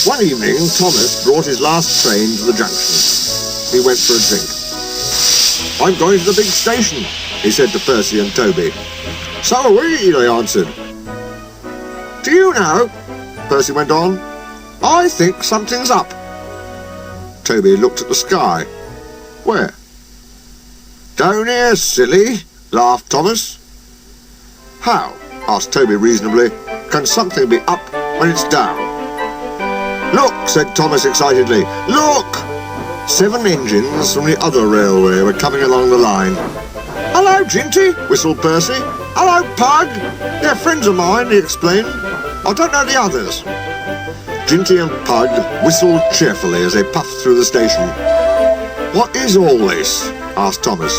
One evening, Thomas brought his last train to the junction. He went for a drink. "I'm going to the big station," he said to Percy and Toby. "So are we," they answered. "Do you know," Percy went on, "I think something's up." Toby looked at the sky. "Where?" "Down here, silly," laughed Thomas. "How," asked Toby reasonably, "can something be up when it's down?" "Look," said Thomas excitedly. "Look!" 7 engines from the other railway were coming along the line. "Hello, Ginty," whistled Percy. "Hello, Pug. They're friends of mine," he explained. "I don't know the others." Ginty and Pug whistled cheerfully as they puffed through the station. "What is all this?" asked Thomas.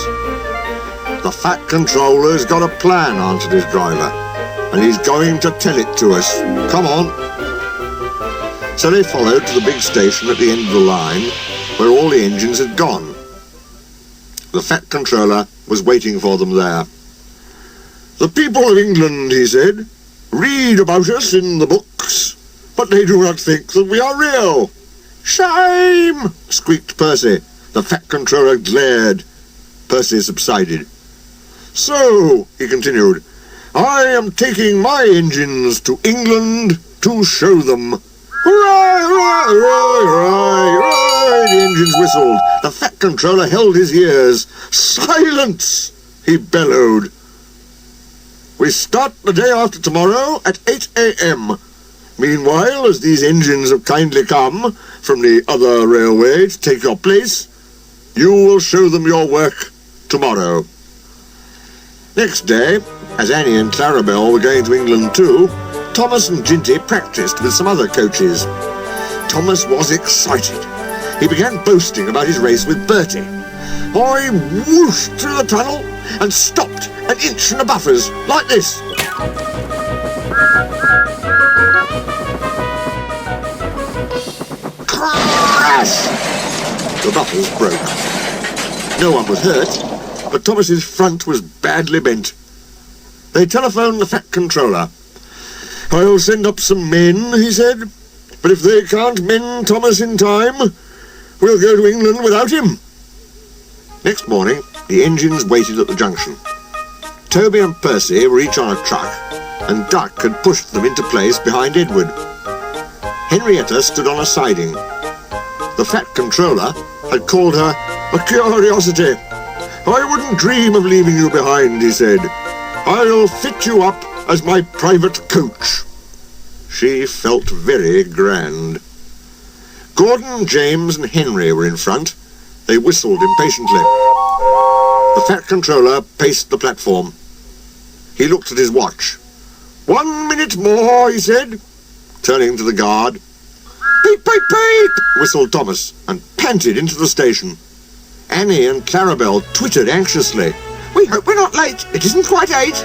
"The Fat Controller's got a plan," answered his driver, "and he's going to tell it to us. Come on." So they followed to the big station at the end of the line, where all the engines had gone. The Fat Controller was waiting for them there. "The people of England," he said, "read about us in the books, but they do not think that we are real." "Shame!" squeaked Percy. The Fat Controller glared. Percy subsided. "So," he continued, "I am taking my engines to England to show them." "Hooray, hooray, hooray, hooray, hooray!" The engines whistled. The Fat Controller held his ears. "Silence!" he bellowed. "We start the day after tomorrow at 8 a.m. Meanwhile, as these engines have kindly come from the other railway to take your place, you will show them your work tomorrow." Next day, as Annie and Clarabelle were going to England too, Thomas and Ginty practised with some other coaches. Thomas was excited. He began boasting about his race with Bertie. "I whooshed through the tunnel and stopped an inch from the buffers, like this." Crash! The buffers broke. No one was hurt, but Thomas's front was badly bent. They telephoned the Fat Controller. "I'll send up some men," he said, "but if they can't mend Thomas in time, we'll go to England without him." Next morning, the engines waited at the junction. Toby and Percy were each on a truck, and Duck had pushed them into place behind Edward. Henrietta stood on a siding. The Fat Controller had called her a curiosity. "I wouldn't dream of leaving you behind," he said. "I'll fit you up as my private coach." She felt very grand. Gordon, James and Henry were in front. They whistled impatiently. The Fat Controller paced the platform. He looked at his watch. "1 minute more," he said, turning to the guard. "Beep, beep, beep," whistled Thomas, and panted into the station. Annie and Clarabelle twittered anxiously. "We hope we're not late. It isn't quite 8.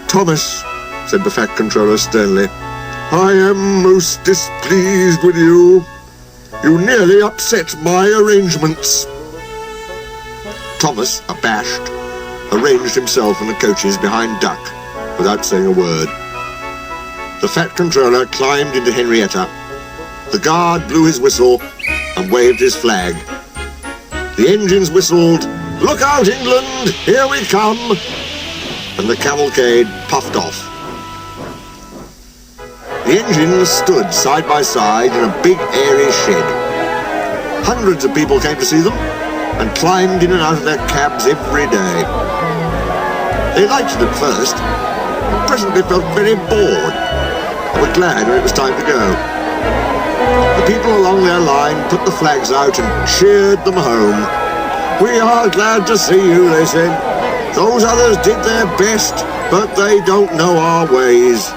"Thomas," said the Fat Controller sternly, "I am most displeased with you. You nearly upset my arrangements." Thomas, abashed, arranged himself in the coaches behind Duck, without saying a word. The Fat Controller climbed into Henrietta. The guard blew his whistle and waved his flag. The engines whistled, "Look out, England, here we come!" and the cavalcade puffed off. The engines stood side by side in a big airy shed. Hundreds of people came to see them and climbed in and out of their cabs every day. They liked it at first, but presently felt very bored and were glad when it was time to go. The people along their line put the flags out and cheered them home. "We are glad to see you," they said. "Those others did their best, but they don't know our ways.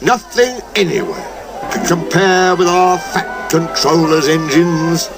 Nothing anywhere can compare with our Fat Controller's engines."